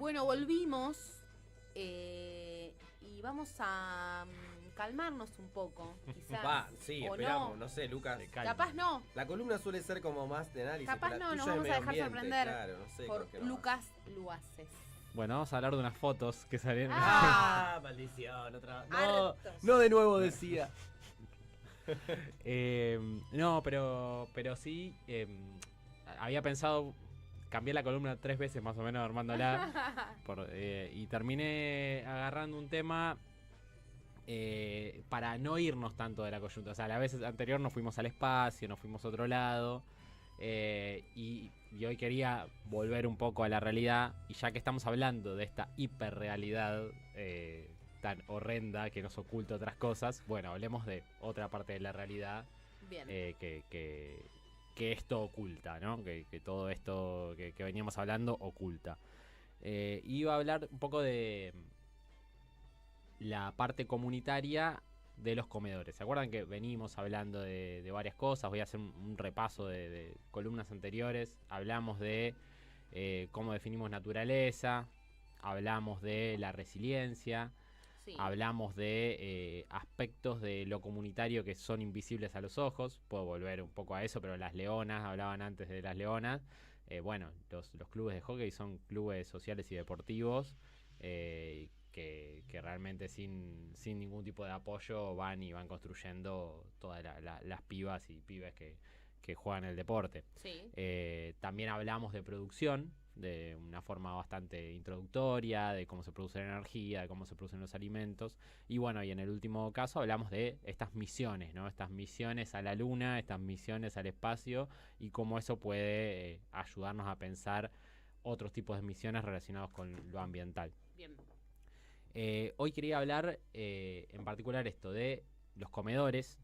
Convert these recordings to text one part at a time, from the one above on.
Bueno, volvimos y vamos a calmarnos un poco, quizás. Sí, o esperamos, no. no sé, Lucas. Capaz no. La columna suele ser como más de análisis. Capaz no, nos tuya es vamos a medio dejar ambiente, sorprender claro, no sé por con qué nos Lucas Luaces. Bueno, vamos a hablar de unas fotos que salieron. Maldición, otra. Hartos. No de nuevo decía. No, pero sí, había pensado cambiar la columna 3 veces más o menos armándola y terminé agarrando un tema para no irnos tanto de la coyuntura. O sea, la vez anterior nos fuimos al espacio, nos fuimos a otro lado y hoy quería volver un poco a la realidad, y ya que estamos hablando de esta hiperrealidad tan horrenda que nos oculta otras cosas, bueno, hablemos de otra parte de la realidad. Bien. Que esto oculta, ¿no? Que todo esto que veníamos hablando oculta. Iba a hablar un poco de la parte comunitaria de los comedores. ¿Se acuerdan que venimos hablando de varias cosas? Voy a hacer un repaso de columnas anteriores. Hablamos de cómo definimos naturaleza, hablamos de la resiliencia. Sí. Hablamos de aspectos de lo comunitario que son invisibles a los ojos. Puedo volver un poco a eso, pero las leonas, hablaban antes de las leonas. Bueno, los clubes de hockey son clubes sociales y deportivos que realmente sin ningún tipo de apoyo van construyendo todas las pibas y pibes que juegan el deporte. Sí. También hablamos de producción de una forma bastante introductoria, de cómo se produce la energía, de cómo se producen los alimentos. Y bueno, y en el último caso hablamos de estas misiones, ¿no? Estas misiones a la luna, estas misiones al espacio, y cómo eso puede ayudarnos a pensar otros tipos de misiones relacionados con lo ambiental. Bien. Hoy quería hablar en particular esto de los comedores,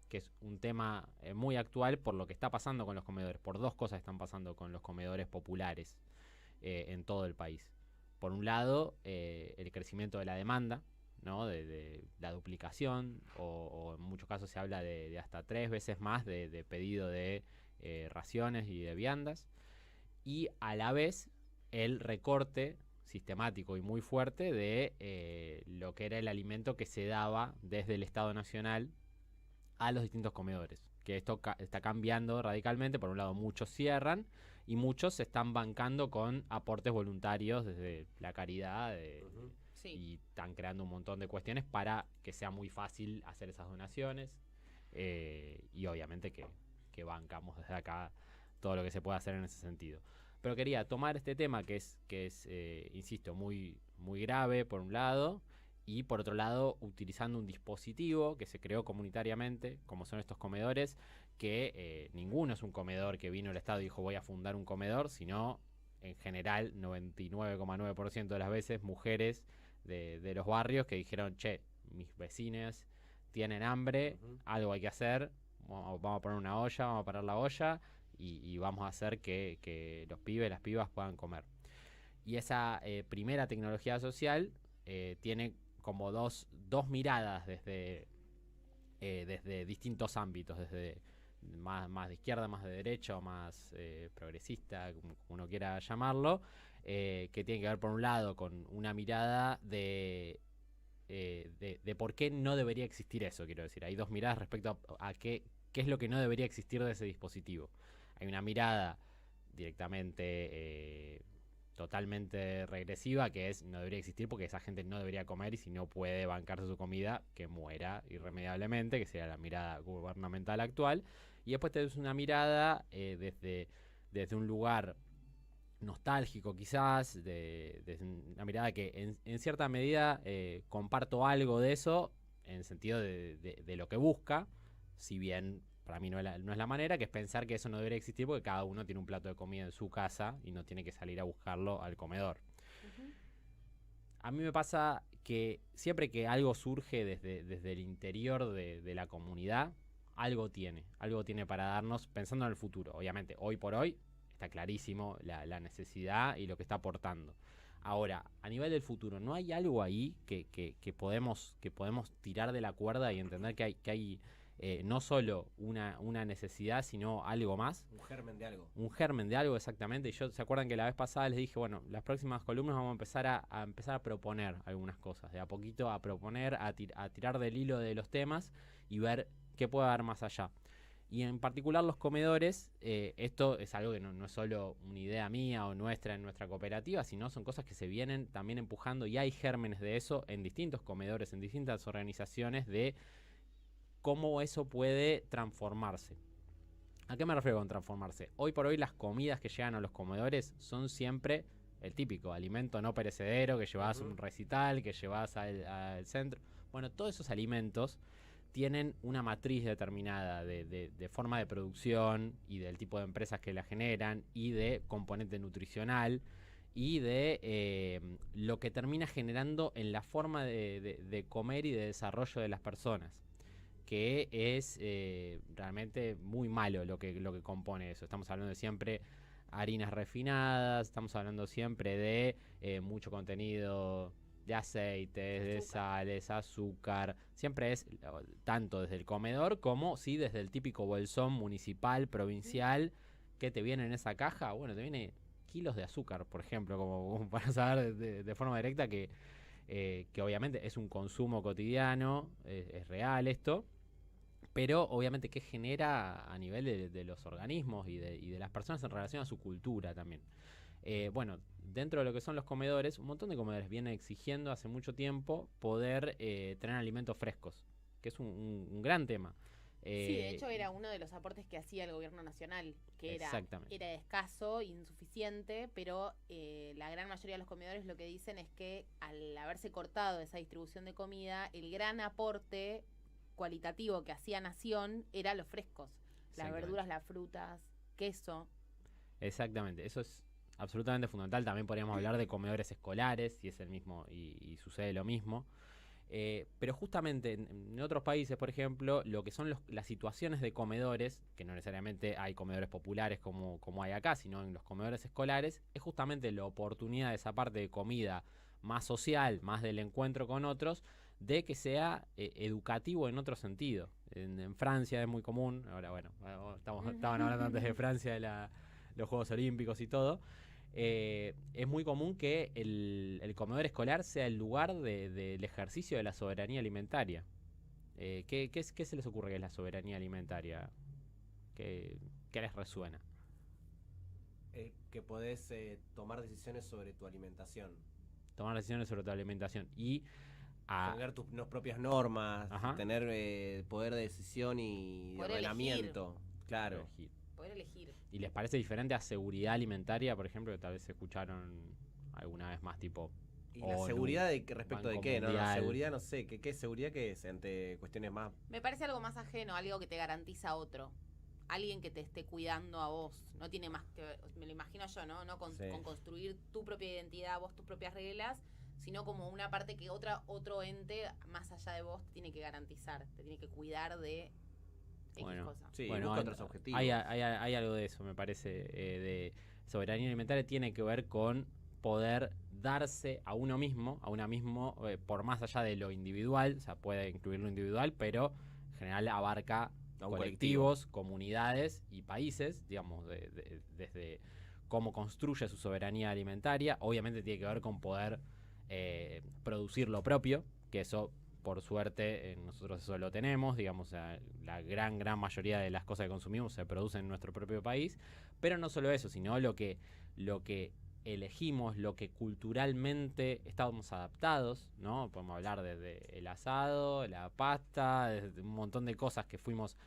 que es un tema muy actual por lo que está pasando con los comedores, por dos cosas están pasando con los comedores populares en todo el país. Por un lado, el crecimiento de la demanda, ¿no? de la duplicación, o en muchos casos se habla de hasta 3 veces más de pedido de raciones y de viandas, y a la vez el recorte sistemático y muy fuerte de lo que era el alimento que se daba desde el Estado Nacional a los distintos comedores, que esto está cambiando radicalmente. Por un lado, muchos cierran y muchos se están bancando con aportes voluntarios desde la caridad Sí. y están creando un montón de cuestiones para que sea muy fácil hacer esas donaciones y obviamente que bancamos desde acá todo lo que se pueda hacer en ese sentido. Pero quería tomar este tema que es insisto, muy, muy grave por un lado, y por otro lado utilizando un dispositivo que se creó comunitariamente, como son estos comedores, que ninguno es un comedor que vino el Estado y dijo voy a fundar un comedor, sino en general 99,9% de las veces mujeres de los barrios que dijeron, che, mis vecinos tienen hambre, algo hay que hacer, vamos a poner una olla, vamos a parar la olla y vamos a hacer que los pibes, las pibas puedan comer. Y esa primera tecnología social tiene como dos miradas desde distintos ámbitos, desde más de izquierda, más de derecha o más progresista, como uno quiera llamarlo, que tiene que ver por un lado con una mirada de por qué no debería existir eso, quiero decir. Hay dos miradas respecto a qué es lo que no debería existir de ese dispositivo. Hay una mirada directamente totalmente regresiva, que es no debería existir porque esa gente no debería comer, y si no puede bancarse su comida, que muera irremediablemente, que sería la mirada gubernamental actual. Y después tenés una mirada desde un lugar nostálgico quizás, desde una mirada que en cierta medida comparto algo de eso, en el sentido de lo que busca, si bien para mí no es la manera, que es pensar que eso no debería existir porque cada uno tiene un plato de comida en su casa y no tiene que salir a buscarlo al comedor. Uh-huh. A mí me pasa que siempre que algo surge desde el interior de la comunidad, algo tiene para darnos, pensando en el futuro. Obviamente, hoy por hoy está clarísimo la necesidad y lo que está aportando. Ahora, a nivel del futuro, ¿no hay algo ahí que podemos tirar de la cuerda y entender que hay no solo una necesidad, sino algo más. Un germen de algo. Un germen de algo, exactamente. Y ¿se acuerdan que la vez pasada les dije, bueno, las próximas columnas vamos a empezar a proponer algunas cosas, de a poquito a proponer, a tirar del hilo de los temas y ver qué puede haber más allá. Y en particular los comedores, esto es algo que no es solo una idea mía o nuestra en nuestra cooperativa, sino son cosas que se vienen también empujando y hay gérmenes de eso en distintos comedores, en distintas organizaciones, de cómo eso puede transformarse. ¿A qué me refiero con transformarse? Hoy por hoy las comidas que llegan a los comedores son siempre el típico alimento no perecedero que llevas a un recital, que llevas al centro. Bueno, todos esos alimentos tienen una matriz determinada de forma de producción y del tipo de empresas que la generan y de componente nutricional y de lo que termina generando en la forma de comer y de desarrollo de las personas, que es realmente muy malo lo que compone eso. Estamos hablando de siempre harinas refinadas, estamos hablando siempre de mucho contenido de aceites, de sales, azúcar. Siempre es tanto desde el comedor como desde el típico bolsón municipal, provincial, que te viene en esa caja. Bueno, te viene kilos de azúcar, por ejemplo, como para saber de forma directa que obviamente es un consumo cotidiano, es real esto, pero obviamente que genera a nivel de los organismos y de las personas en relación a su cultura también. Bueno, dentro de lo que son los comedores, un montón de comedores vienen exigiendo hace mucho tiempo poder tener alimentos frescos, que es un gran tema. Sí, de hecho era uno de los aportes que hacía el gobierno nacional, que era escaso, insuficiente, pero la gran mayoría de los comedores lo que dicen es que al haberse cortado esa distribución de comida, el gran aporte cualitativo que hacía Nación era los frescos, las verduras, las frutas, queso. Exactamente, eso es absolutamente fundamental. También podríamos hablar de comedores escolares, y es el mismo, y sucede lo mismo. Pero justamente en otros países, por ejemplo, lo que son las situaciones de comedores, que no necesariamente hay comedores populares como hay acá, sino en los comedores escolares, es justamente la oportunidad de esa parte de comida más social, más del encuentro con otros, de que sea educativo en otro sentido. En Francia es muy común, ahora bueno, estaban hablando antes de Francia, de los Juegos Olímpicos y todo. Es muy común que el comedor escolar sea el lugar del ejercicio de la soberanía alimentaria. ¿Qué se les ocurre que es la soberanía alimentaria? ¿Qué les resuena? Que podés tomar decisiones sobre tu alimentación. Tomar decisiones sobre tu alimentación y tener tus propias normas, tener poder de decisión y poder ordenamiento. Claro. Poder elegir. ¿Y les parece diferente a seguridad alimentaria, por ejemplo, que tal vez escucharon alguna vez más tipo? ¿Y la seguridad respecto de qué? ¿No? La seguridad, no sé, ¿qué seguridad qué es? Ante cuestiones más... Me parece algo más ajeno, algo que te garantiza a otro. Alguien que te esté cuidando a vos. No tiene más que ver, me lo imagino yo, ¿no? Con construir tu propia identidad, vos tus propias reglas, sino como una parte que otro ente más allá de vos te tiene que garantizar, te tiene que cuidar de X cosa. Sí, busca otros objetivos. Hay algo de eso, me parece, de soberanía alimentaria. Tiene que ver con poder darse a uno mismo, por más allá de lo individual, o sea, puede incluir lo individual, pero en general abarca colectivos, comunidades y países, digamos, desde cómo construye su soberanía alimentaria. Obviamente tiene que ver con poder producir lo propio, que eso, por suerte, nosotros eso lo tenemos, digamos, la gran mayoría de las cosas que consumimos se producen en nuestro propio país, pero no solo eso, sino lo que elegimos, lo que culturalmente estamos adaptados, ¿no? Podemos hablar desde el asado, la pasta, desde un montón de cosas que fuimos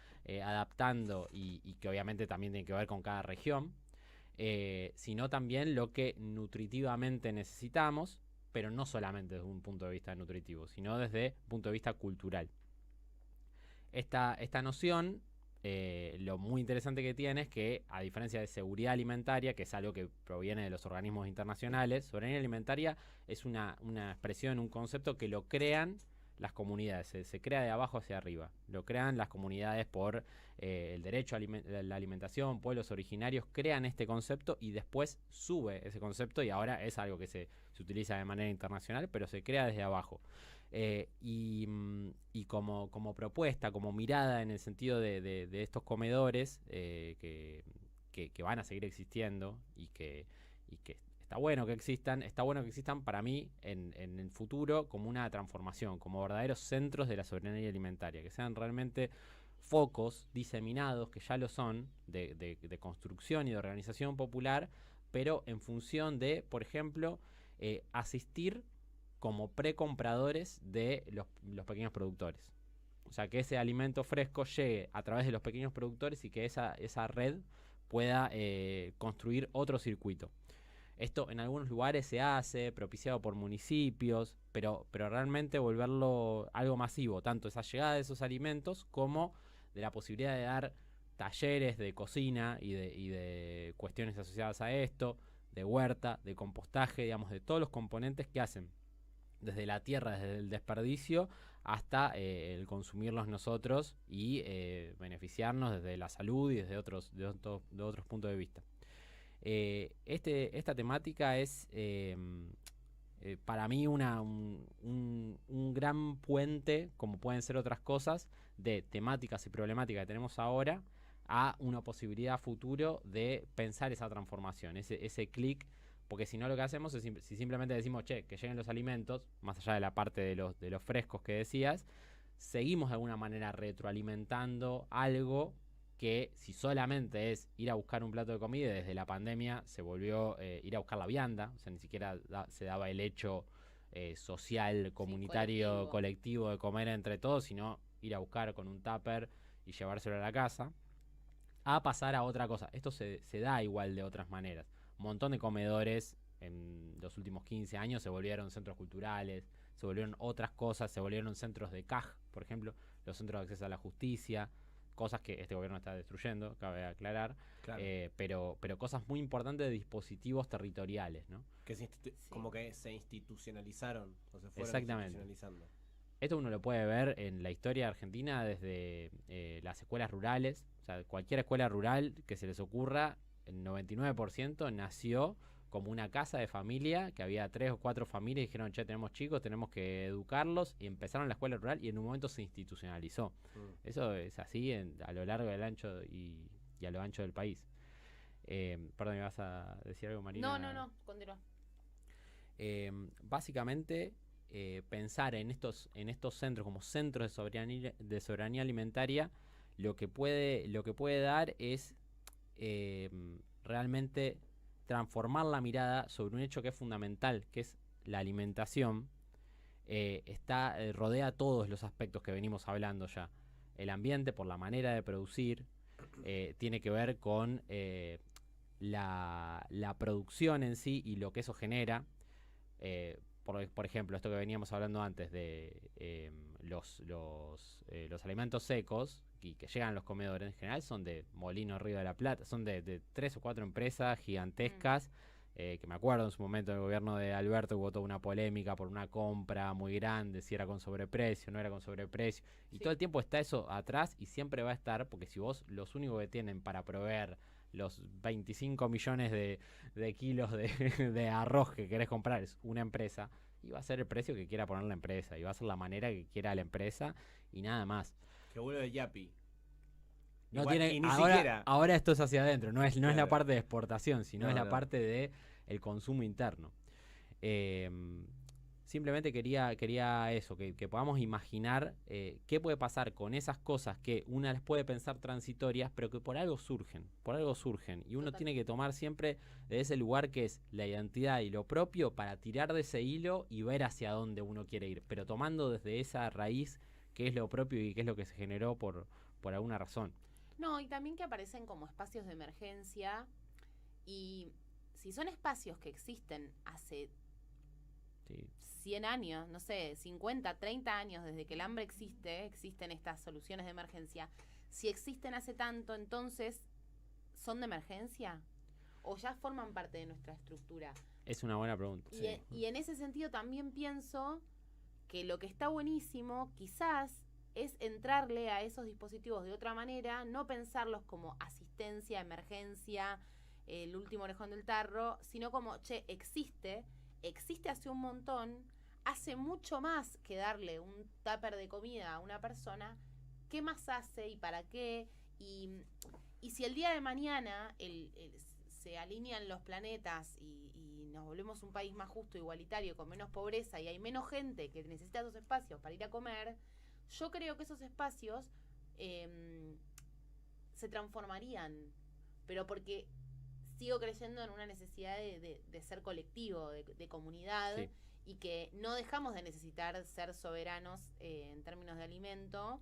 adaptando y que obviamente también tienen que ver con cada región, sino también lo que nutritivamente necesitamos, pero no solamente desde un punto de vista nutritivo, sino desde un punto de vista cultural. Esta noción, lo muy interesante que tiene es que, a diferencia de seguridad alimentaria, que es algo que proviene de los organismos internacionales, soberanía alimentaria es una expresión, un concepto que lo crean las comunidades, se crea de abajo hacia arriba. Lo crean las comunidades por el derecho a la alimentación, pueblos originarios crean este concepto y después sube ese concepto y ahora es algo que se utiliza de manera internacional, pero se crea desde abajo. Y como propuesta, como mirada en el sentido de estos comedores que van a seguir existiendo y que está bueno que existan para mí en el futuro como una transformación, como verdaderos centros de la soberanía alimentaria, que sean realmente focos diseminados, que ya lo son, de construcción y de organización popular, pero en función de, por ejemplo, asistir como precompradores de los pequeños productores. O sea, que ese alimento fresco llegue a través de los pequeños productores y que esa red pueda construir otro circuito. Esto en algunos lugares se hace, propiciado por municipios, pero realmente volverlo algo masivo, tanto esa llegada de esos alimentos como de la posibilidad de dar talleres de cocina y de cuestiones asociadas a esto, de huerta, de compostaje, digamos, de todos los componentes que hacen desde la tierra, desde el desperdicio, hasta el consumirlos nosotros y beneficiarnos desde la salud y desde otros puntos de vista. Esta temática es para mí un gran puente, como pueden ser otras cosas, de temáticas y problemáticas que tenemos ahora a una posibilidad futuro de pensar esa transformación, ese clic, porque si no lo que hacemos es si simplemente decimos, que lleguen los alimentos, más allá de la parte de los frescos que decías, seguimos de alguna manera retroalimentando algo que si solamente es ir a buscar un plato de comida, y desde la pandemia se volvió ir a buscar la vianda, o sea, ni siquiera se daba el hecho social, comunitario, colectivo de comer entre todos, sino ir a buscar con un tupper y llevárselo a la casa, a pasar a otra cosa. Esto se da igual de otras maneras. Un montón de comedores en los últimos 15 años se volvieron centros culturales, se volvieron otras cosas, se volvieron centros de CAJ, por ejemplo, los centros de acceso a la justicia, cosas que este gobierno está destruyendo, cabe aclarar, claro. pero cosas muy importantes de dispositivos territoriales, ¿no? Que como que se institucionalizaron, o se fueron institucionalizando. Esto uno lo puede ver en la historia argentina desde las escuelas rurales, o sea, cualquier escuela rural que se les ocurra, el 99% nació como una casa de familia, que había 3 o 4 familias y dijeron, tenemos chicos, tenemos que educarlos, y empezaron la escuela rural y en un momento se institucionalizó. Eso es así a lo largo del ancho y a lo ancho del país. Perdón, ¿me vas a decir algo, Marina? No, continúa. Básicamente, pensar en estos centros como centros de soberanía alimentaria, lo que puede dar es realmente transformar la mirada sobre un hecho que es fundamental, que es la alimentación. Rodea todos los aspectos que venimos hablando ya. El ambiente, por la manera de producir, tiene que ver con la producción en sí y lo que eso genera. Por ejemplo, esto que veníamos hablando antes de los alimentos secos y que llegan a los comedores, en general son de Molino Río de la Plata, son de 3 o 4 empresas gigantescas, que me acuerdo en su momento del gobierno de Alberto hubo toda una polémica por una compra muy grande, si era con sobreprecio, no era con sobreprecio, y todo el tiempo está eso atrás y siempre va a estar, porque si vos los únicos que tienen para proveer los 25 millones de kilos de arroz que querés comprar es una empresa, y va a ser el precio que quiera poner la empresa, y va a ser la manera que quiera la empresa, y nada más. Que vuelve el Yapi. No tiene, ahora esto es hacia adentro, no es la parte de exportación, sino es la parte de el consumo interno. Simplemente quería eso, que podamos imaginar qué puede pasar con esas cosas que una las puede pensar transitorias, pero que por algo surgen, y uno tiene que tomar siempre de ese lugar que es la identidad y lo propio para tirar de ese hilo y ver hacia dónde uno quiere ir, pero tomando desde esa raíz qué es lo propio y qué es lo que se generó por alguna razón. No, y también que aparecen como espacios de emergencia, y si son espacios que existen hace 100 años, no sé, 50, 30 años desde que el hambre existen estas soluciones de emergencia. Si existen hace tanto, entonces, ¿son de emergencia? ¿O ya forman parte de nuestra estructura? Es una buena pregunta. Y en ese sentido también pienso que lo que está buenísimo quizás es entrarle a esos dispositivos de otra manera, no pensarlos como asistencia, emergencia, el último orejón del tarro, sino como, che, existe hace un montón, hace mucho más que darle un tupper de comida a una persona. ¿Qué más hace y para qué? Y si el día de mañana se alinean los planetas y nos volvemos un país más justo, igualitario, con menos pobreza y hay menos gente que necesita esos espacios para ir a comer, yo creo que esos espacios se transformarían, pero porque sigo creyendo en una necesidad de ser colectivo, de comunidad, sí. Y que no dejamos de necesitar ser soberanos en términos de alimento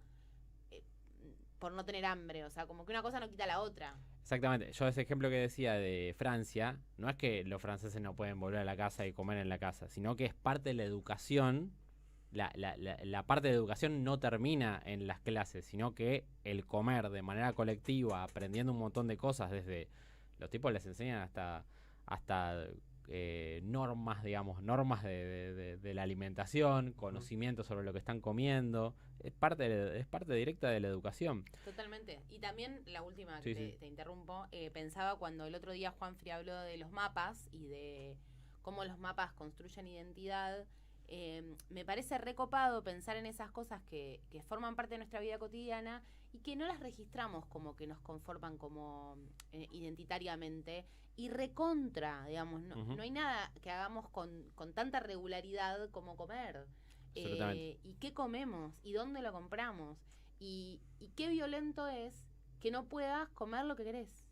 por no tener hambre, o sea, como que una cosa no quita la otra. Exactamente, yo ese ejemplo que decía de Francia, no es que los franceses no pueden volver a la casa y comer en la casa, sino que es parte de la educación. La parte de educación no termina en las clases, sino que el comer de manera colectiva, aprendiendo un montón de cosas, desde los tipos les enseñan hasta normas, digamos, normas de la alimentación, conocimiento sobre lo que están comiendo, es parte directa de la educación. Totalmente. Y también la última, te interrumpo, pensaba cuando el otro día Juanfri habló de los mapas y de cómo los mapas construyen identidad. Me parece recopado pensar en esas cosas que forman parte de nuestra vida cotidiana y que no las registramos como que nos conforman como identitariamente y recontra, digamos, no hay nada que hagamos con tanta regularidad como comer. ¿Y qué comemos? ¿Y dónde lo compramos? ¿Y qué violento es que no puedas comer lo que querés?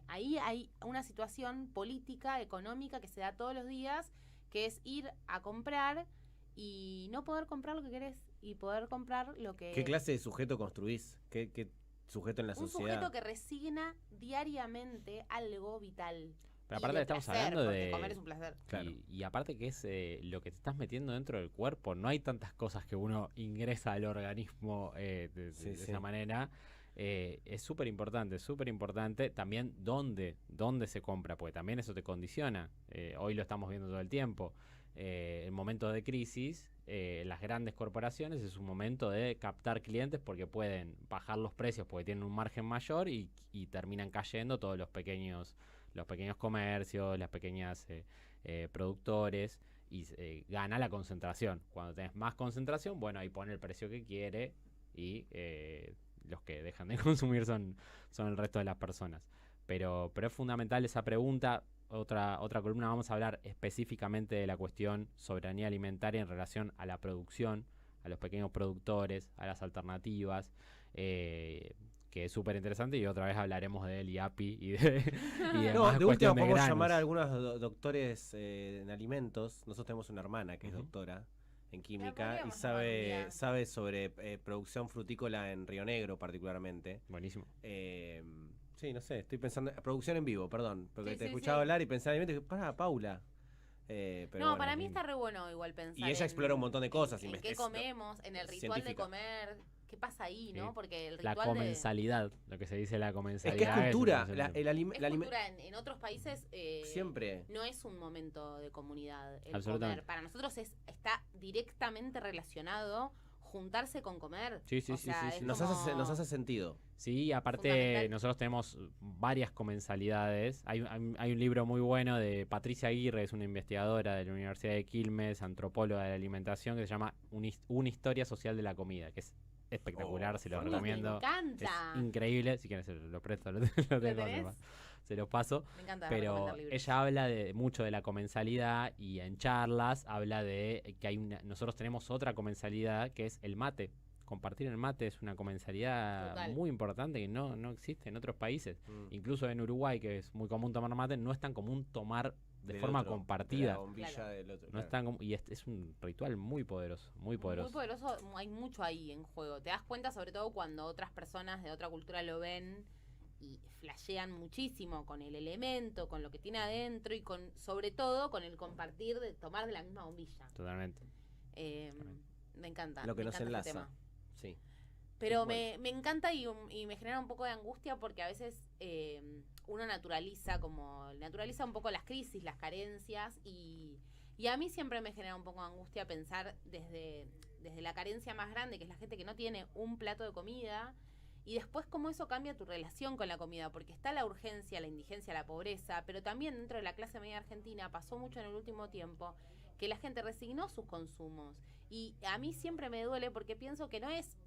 Ahí hay una situación política, económica que se da todos los días, que es ir a comprar y no poder comprar lo que querés y poder comprar lo que... ¿Qué clase de sujeto construís? ¿Qué sujeto en la sociedad? Un sujeto que resigna diariamente algo vital. Pero aparte estamos placer, hablando de... comer es un placer. Claro. Y aparte que es lo que te estás metiendo dentro del cuerpo. No hay tantas cosas que uno ingresa al organismo de esa manera. Es súper importante también dónde se compra, porque también eso te condiciona. Hoy lo estamos viendo todo el tiempo. En momentos de crisis, las grandes corporaciones es un momento de captar clientes porque pueden bajar los precios porque tienen un margen mayor y terminan cayendo todos los pequeños comercios, las pequeñas productores, y gana la concentración. Cuando tenés más concentración, bueno, ahí pone el precio que quiere y los que dejan de consumir son el resto de las personas. Pero es fundamental esa pregunta. Otra columna vamos a hablar específicamente de la cuestión soberanía alimentaria en relación a la producción, a los pequeños productores, a las alternativas, que es súper interesante, y otra vez hablaremos del IAPI y de de última podemos llamar a algunos doctores en alimentos. Nosotros tenemos una hermana que es doctora en química y sabe sobre producción frutícola en Río Negro particularmente. Buenísimo. Sí, no sé, estoy pensando, producción en vivo, perdón, porque te escuchaba hablar y pensaba en alimentos, para Paula. Pero no, bueno, para mí está re bueno igual pensar. Y ella explora un montón de cosas. En qué comemos, en el ritual de comer, qué pasa ahí, ¿no? Porque el ritual la comensalidad, lo que se dice la comensalidad. Es que es cultura. Cultura. En otros países siempre no es un momento de comunidad el comer. Para nosotros está directamente relacionado juntarse con comer. Sí. Nos hace sentido. Sí, aparte nosotros tenemos varias comensalidades. Hay un libro muy bueno de Patricia Aguirre, es una investigadora de la Universidad de Quilmes, antropóloga de la alimentación, que se llama Una historia social de la comida, que es espectacular, se lo recomiendo. Me encanta. Es increíble, si quieres lo presto, se los paso. Me encanta. Pero ella habla mucho de la comensalidad, y en charlas habla de que nosotros tenemos otra comensalidad que es el mate. Compartir el mate es una comensalidad muy importante que no existe en otros países. Incluso en Uruguay, que es muy común tomar mate, no es tan común tomar de forma compartida. La bombilla del otro, no es tan y es un ritual muy poderoso, muy poderoso. Muy poderoso, hay mucho ahí en juego. Te das cuenta sobre todo cuando otras personas de otra cultura lo ven y flashean muchísimo con el elemento, con lo que tiene adentro y sobre todo con el compartir de tomar de la misma bombilla. Totalmente. Me encanta. Lo que nos enlaza. Tema. Sí. Pero me encanta y me genera un poco de angustia porque a veces uno naturaliza un poco las crisis, las carencias y Y a mí siempre me genera un poco de angustia pensar desde la carencia más grande, que es la gente que no tiene un plato de comida, y después cómo eso cambia tu relación con la comida, porque está la urgencia, la indigencia, la pobreza, pero también dentro de la clase media argentina pasó mucho en el último tiempo que la gente resignó sus consumos. Y a mí siempre me duele porque pienso que no es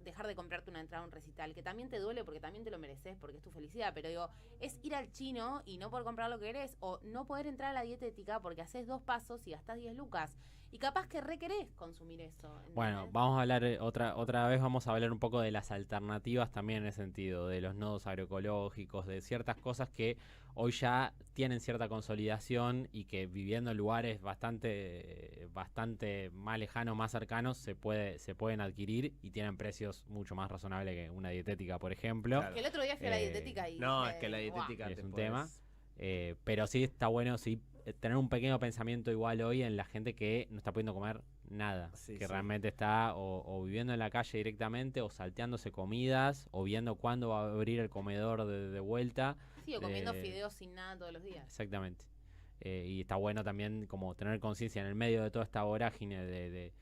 dejar de comprarte una entrada a un recital, que también te duele porque también te lo mereces, porque es tu felicidad, pero digo, es ir al chino y no poder comprar lo que querés, o no poder entrar a la dietética porque haces 2 pasos y gastás 10 lucas. Y capaz que requerés consumir eso. ¿Entendés? Bueno, vamos a hablar otra vez, vamos a hablar un poco de las alternativas también en ese sentido, de los nodos agroecológicos, de ciertas cosas que hoy ya tienen cierta consolidación y que viviendo en lugares bastante más lejanos, más cercanos, se pueden adquirir y tienen precios mucho más razonables que una dietética, por ejemplo. Claro. Que el otro día fui a la dietética y... No, es que la dietética es un tema. Pero sí está bueno, sí, tener un pequeño pensamiento igual hoy en la gente que no está pudiendo comer nada, que realmente está o viviendo en la calle directamente, o salteándose comidas, o viendo cuándo va a abrir el comedor de vuelta. Sí, o comiendo fideos sin nada todos los días. Exactamente. Y está bueno también como tener conciencia en el medio de toda esta vorágine de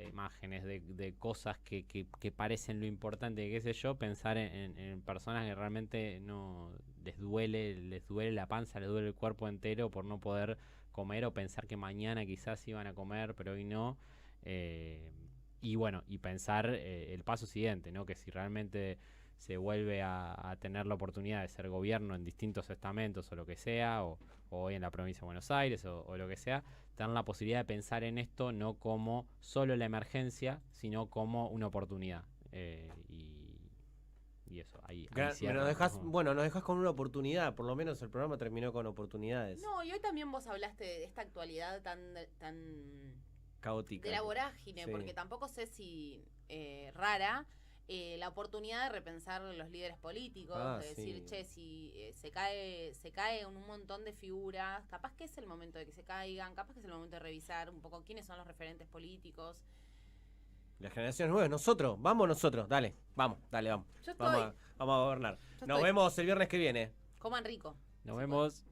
imágenes, de cosas que parecen lo importante, qué sé yo, pensar en personas que realmente no les duele la panza, les duele el cuerpo entero por no poder comer, o pensar que mañana quizás iban a comer pero hoy no, y bueno, y pensar el paso siguiente, ¿no? Que si realmente se vuelve a tener la oportunidad de ser gobierno en distintos estamentos o lo que sea, o hoy en la provincia de Buenos Aires o lo que sea, tener la posibilidad de pensar en esto no como solo la emergencia, sino como una oportunidad. Y eso, ahí nos dejás con una oportunidad, por lo menos el programa terminó con oportunidades. No, y hoy también vos hablaste de esta actualidad tan caótica. De la vorágine, sí. Porque tampoco sé si rara, la oportunidad de repensar los líderes políticos, de decir, che, si se cae un montón de figuras, capaz que es el momento de que se caigan, capaz que es el momento de revisar un poco quiénes son los referentes políticos. La generación nueva, nosotros, dale, vamos. Vamos a gobernar. Nos vemos el viernes que viene. Coman rico. Nos vemos.